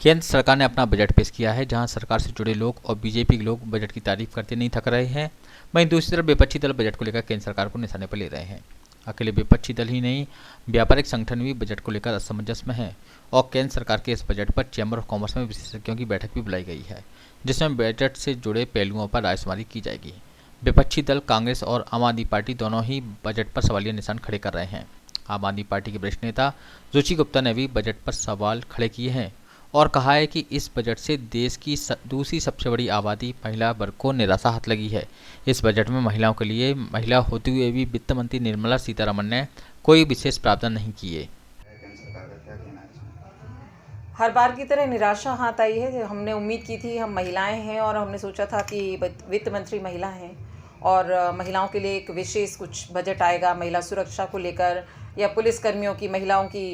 केंद्र सरकार ने अपना बजट पेश किया है, जहां सरकार से जुड़े लोग और बीजेपी के लोग बजट की तारीफ करते नहीं थक रहे हैं। वहीं दूसरी तरफ विपक्षी दल बजट को लेकर केंद्र सरकार को निशाने पर ले रहे हैं। अकेले विपक्षी दल ही नहीं, व्यापारिक संगठन भी बजट को लेकर असमंजस में हैं और केंद्र सरकार के इस बजट पर चैम्बर ऑफ कॉमर्स में विशेषज्ञों की बैठक भी बुलाई गई है, जिसमें बजट से जुड़े पहलुओं पर रायशुमारी की जाएगी। विपक्षी दल कांग्रेस और आम आदमी पार्टी दोनों ही बजट पर सवालिया निशान खड़े कर रहे हैं। आम आदमी पार्टी के वरिष्ठ नेता रुचि गुप्ता ने भी बजट पर सवाल खड़े किए हैं और कहा है कि इस बजट से देश की दूसरी सबसे बड़ी आबादी महिला वर्ग को निराशा हाथ लगी है। इस बजट में महिलाओं के लिए महिला होते हुए भी वित्त मंत्री निर्मला सीतारमण ने कोई विशेष प्रावधान नहीं किए। हर बार की तरह निराशा हाथ आई है। हमने उम्मीद की थी, हम महिलाएं हैं और हमने सोचा था कि वित्त मंत्री महिला हैं और महिलाओं के लिए एक विशेष कुछ बजट आएगा महिला सुरक्षा को लेकर या पुलिस कर्मियों की महिलाओं की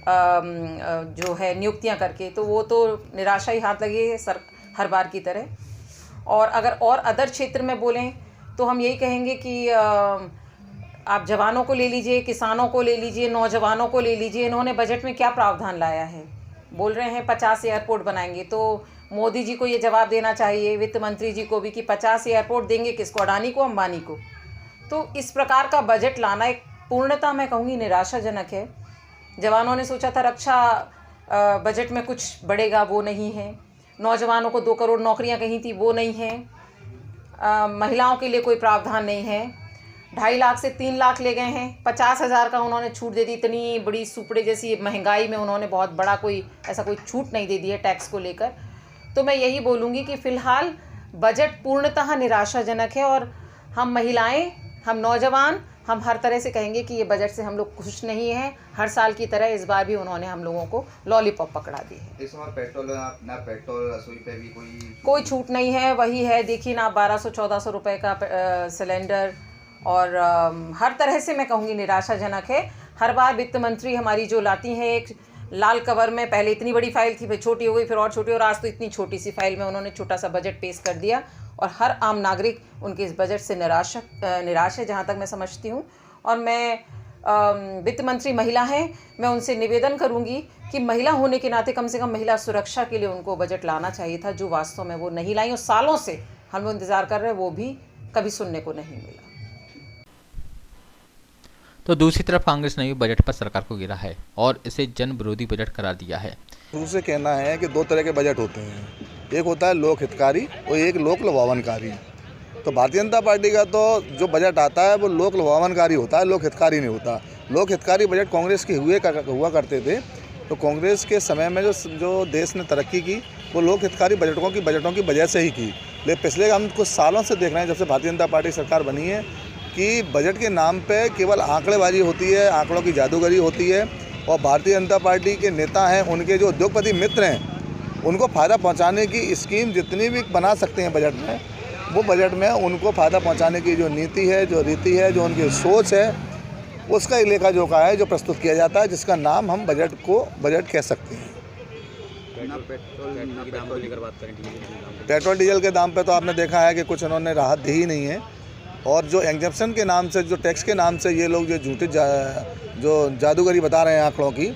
जो है नियुक्तियां करके, तो वो तो निराशा ही हाथ लगी है हर बार की तरह। और अगर और अदर क्षेत्र में बोलें तो हम यही कहेंगे कि आप जवानों को ले लीजिए, किसानों को ले लीजिए, नौजवानों को ले लीजिए। इन्होंने बजट में क्या प्रावधान लाया है? बोल रहे हैं 50 एयरपोर्ट बनाएंगे, तो मोदी जी को ये जवाब देना चाहिए, वित्त मंत्री जी को भी, कि 50 एयरपोर्ट देंगे किसको? अडानी को, अंबानी को? तो इस प्रकार का बजट लाना एक पूर्णतः मैं कहूँगी निराशाजनक है। जवानों ने सोचा था रक्षा बजट में कुछ बढ़ेगा, वो नहीं है। नौजवानों को 2 करोड़ नौकरियां कहीं थी, वो नहीं है। महिलाओं के लिए कोई प्रावधान नहीं है। 2.5 लाख से 3 लाख ले गए हैं। 50,000 का उन्होंने छूट दे दी। इतनी बड़ी सुपड़े जैसी महंगाई में उन्होंने बहुत बड़ा कोई ऐसा कोई छूट नहीं दे दी है टैक्स को लेकर। तो मैं यही बोलूँगी कि फ़िलहाल बजट पूर्णतः निराशाजनक है और हम महिलाएं, हम नौजवान, हम हर तरह से कहेंगे कि ये बजट से हम लोग खुश नहीं हैं। हर साल की तरह इस बार भी उन्होंने हम लोगों को लॉलीपॉप पकड़ा दी है। इस बार पेट्रोल रसोई पे भी कोई छूट नहीं है, वही है। देखिए ना, 1200-1400 रुपये का सिलेंडर और हर तरह से मैं कहूँगी निराशाजनक है। हर बार वित्त मंत्री हमारी जो लाती हैं एक लाल कवर में, पहले इतनी बड़ी फाइल थी, फिर छोटी हो गई, फिर और छोटी, और आज तो इतनी छोटी सी फाइल में उन्होंने छोटा सा बजट पेश कर दिया और हर आम नागरिक उनके इस बजट से निराश है, जहाँ तक मैं समझती हूँ। और मैं वित्त मंत्री महिला हैं, मैं उनसे निवेदन करूँगी कि महिला होने के नाते कम से कम महिला सुरक्षा के लिए उनको बजट लाना चाहिए था, जो वास्तव में वो नहीं लाई और सालों से हम लोग इंतज़ार कर रहे हैं, वो भी कभी सुनने को नहीं मिला। तो दूसरी तरफ कांग्रेस ने भी बजट पर सरकार को गिरा है और इसे जन विरोधी बजट करार दिया है। उनसे कहना है कि 2 तरह के बजट होते हैं, एक होता है लोक हितकारी और एक लोक लुभावनकारी। तो भारतीय जनता पार्टी का तो जो बजट आता है वो लोक लुभावनकारी होता है, लोक हितकारी नहीं होता। लोक हितकारी बजट कांग्रेस के हुआ करते थे। तो कांग्रेस के समय में जो देश ने तरक्की की वो लोक हितकारी बजटों की वजह से ही की। लेकिन पिछले हम कुछ सालों से देख रहे हैं, जब से भारतीय जनता पार्टी सरकार बनी है, कि बजट के नाम पे केवल आंकड़ेबाजी होती है, आंकड़ों की जादूगरी होती है और भारतीय जनता पार्टी के नेता हैं, उनके जो उद्योगपति मित्र हैं, उनको फ़ायदा पहुंचाने की स्कीम जितनी भी बना सकते हैं बजट में, वो बजट में उनको फ़ायदा पहुंचाने की जो नीति है, जो रीति है, जो उनकी सोच है, उसका ही लेखा जोखा है जो प्रस्तुत किया जाता है, जिसका नाम हम बजट कह सकते हैं। पेट्रोल डीजल के दाम पर तो आपने देखा है कि कुछ उन्होंने राहत दी ही नहीं है और जो एग्जम्पशन के नाम से, जो टैक्स के नाम से ये लोग जो झूठे जो जादूगरी बता रहे हैं आंकड़ों की,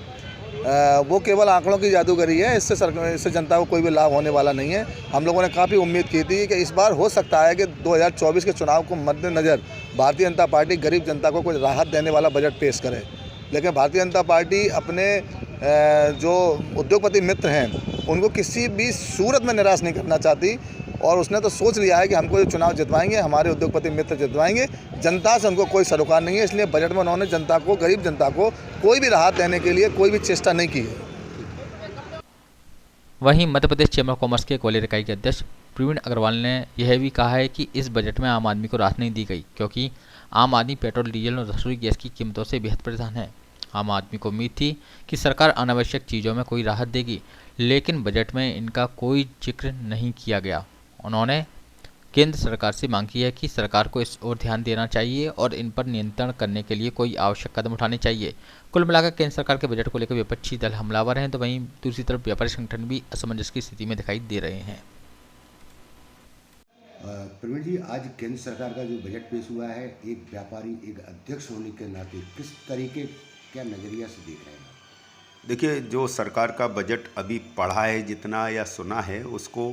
वो केवल आंकड़ों की जादूगरी है। इससे जनता को कोई भी लाभ होने वाला नहीं है। हम लोगों ने काफ़ी उम्मीद की थी कि इस बार हो सकता है कि 2024 के चुनाव को मद्देनज़र भारतीय जनता पार्टी गरीब जनता को कुछ राहत देने वाला बजट पेश करे, लेकिन भारतीय जनता पार्टी अपने जो उद्योगपति मित्र हैं उनको किसी भी सूरत में निराश नहीं करना चाहती और उसने तो सोच लिया है कि हमको ये चुनाव जितवाएंगे, हमारे उद्योगपति मित्र जितवाएंगे। जनता से उनको कोई सरोकार नहीं है, इसलिए बजट में उन्होंने जनता को, गरीब जनता को कोई भी राहत देने के लिए कोई भी चेष्टा नहीं की है। वहीं Madhya Pradesh chamber of commerce के ग्वालियर इकाई के अध्यक्ष प्रवीण अग्रवाल ने यह भी कहा है कि इस बजट में आम आदमी को राहत नहीं दी गई, क्योंकि आम आदमी पेट्रोल, डीजल और रसोई गैस की कीमतों से बेहद परेशान है। आम आदमी को उम्मीद थी कि सरकार अनावश्यक चीज़ों में कोई राहत देगी, लेकिन बजट में इनका कोई जिक्र नहीं किया गया। उन्होंने केंद्र सरकार से मांग की है कि सरकार को इस ओर ध्यान देना चाहिए और इन पर नियंत्रण करने के लिए कोई आवश्यक कदम उठाने चाहिए। कुल मिलाकर केंद्र सरकार के बजट को लेकर विपक्षी दल हमलावर हैं, तो वहीं दूसरी तरफ व्यापारी संगठन भी असमंजस की स्थिति में दिखाई दे रहे हैं। प्रवीण जी, आज केंद्र सरकार का जो बजट पेश हुआ है, एक व्यापारी, एक अध्यक्ष होने के नाते किस तरीके, क्या नज़रिया से देख रहे हैं? देखिए, जो सरकार का बजट अभी पढ़ा है जितना या सुना है, उसको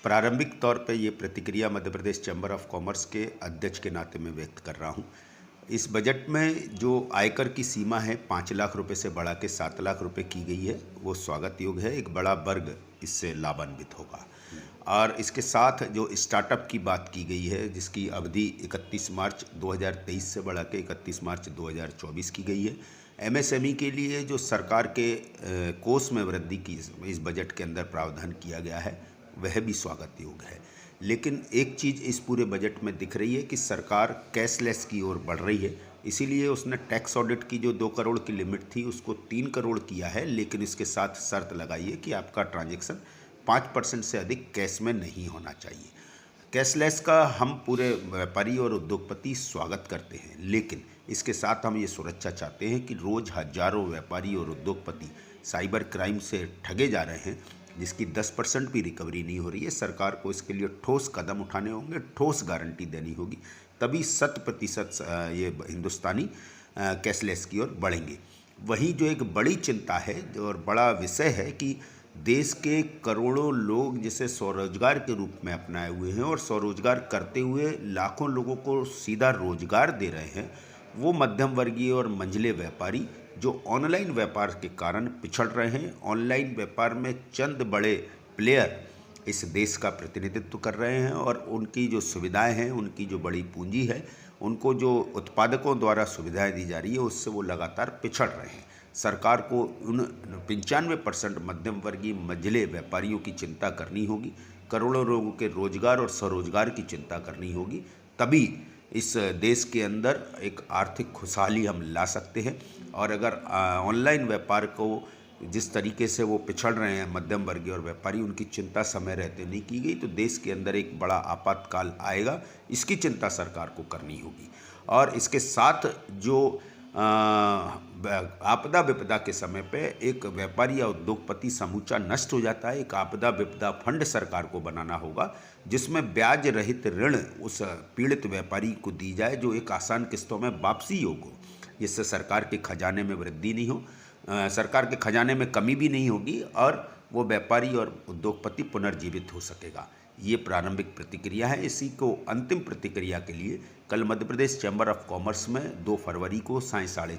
प्रारंभिक तौर पे ये प्रतिक्रिया Madhya Pradesh chamber of commerce के अध्यक्ष के नाते में व्यक्त कर रहा हूँ। इस बजट में जो आयकर की सीमा है 5 लाख रुपए से बढ़ा के 7 लाख रुपए की गई है, वो स्वागत योग्य है। एक बड़ा वर्ग इससे लाभान्वित होगा। और इसके साथ जो स्टार्टअप की बात की गई है, जिसकी अवधि 31 मार्च 2023 से बढ़ा के 31 मार्च 2024 की गई है। एमएसएमई के लिए जो सरकार के कोष में वृद्धि की इस बजट के अंदर प्रावधान किया गया है, वह भी स्वागत योग्य है। लेकिन एक चीज़ इस पूरे बजट में दिख रही है कि सरकार कैशलेस की ओर बढ़ रही है। इसीलिए उसने टैक्स ऑडिट की जो 2 करोड़ की लिमिट थी उसको 3 करोड़ किया है, लेकिन इसके साथ शर्त लगाई है कि आपका ट्रांजैक्शन 5% से अधिक कैश में नहीं होना चाहिए। कैशलेस का हम पूरे व्यापारी और उद्योगपति स्वागत करते हैं, लेकिन इसके साथ हम ये सुरक्षा चाहते हैं कि रोज़ हजारों व्यापारी और उद्योगपति साइबर क्राइम से ठगे जा रहे हैं, जिसकी 10% भी रिकवरी नहीं हो रही है। सरकार को इसके लिए ठोस कदम उठाने होंगे, ठोस गारंटी देनी होगी, तभी 100% ये हिंदुस्तानी कैशलेस की ओर बढ़ेंगे। वहीं जो एक बड़ी चिंता है और बड़ा विषय है कि देश के करोड़ों लोग जिसे स्वरोजगार के रूप में अपनाए हुए हैं और स्वरोजगार करते हुए लाखों लोगों को सीधा रोजगार दे रहे हैं, वो मध्यम वर्गीय और मंझले व्यापारी जो ऑनलाइन व्यापार के कारण पिछड़ रहे हैं। ऑनलाइन व्यापार में चंद बड़े प्लेयर इस देश का प्रतिनिधित्व कर रहे हैं और उनकी जो सुविधाएं हैं, उनकी जो बड़ी पूंजी है, उनको जो उत्पादकों द्वारा सुविधाएं दी जा रही है, उससे वो लगातार पिछड़ रहे हैं। सरकार को उन 95% मध्यम वर्गीय मंझले व्यापारियों की चिंता करनी होगी, करोड़ों लोगों के रोजगार और स्वरोजगार की चिंता करनी होगी, तभी इस देश के अंदर एक आर्थिक खुशहाली हम ला सकते हैं। और अगर ऑनलाइन व्यापार को जिस तरीके से वो पिछड़ रहे हैं मध्यम वर्गीय और व्यापारी, उनकी चिंता समय रहते नहीं की गई तो देश के अंदर एक बड़ा आपातकाल आएगा। इसकी चिंता सरकार को करनी होगी। और इसके साथ जो आपदा विपदा के समय पे एक व्यापारी या उद्योगपति समूचा नष्ट हो जाता है, एक आपदा विपदा फंड सरकार को बनाना होगा, जिसमें ब्याज रहित ऋण उस पीड़ित व्यापारी को दी जाए, जो एक आसान किस्तों में वापसी योग्य हो, जिससे सरकार के खजाने में वृद्धि नहीं हो, सरकार के खजाने में कमी भी नहीं होगी और वो व्यापारी और उद्योगपति पुनर्जीवित हो सकेगा। ये प्रारंभिक प्रतिक्रिया है। इसी को अंतिम प्रतिक्रिया के लिए कल Madhya Pradesh chamber of commerce में 2 फरवरी को सायं 4:30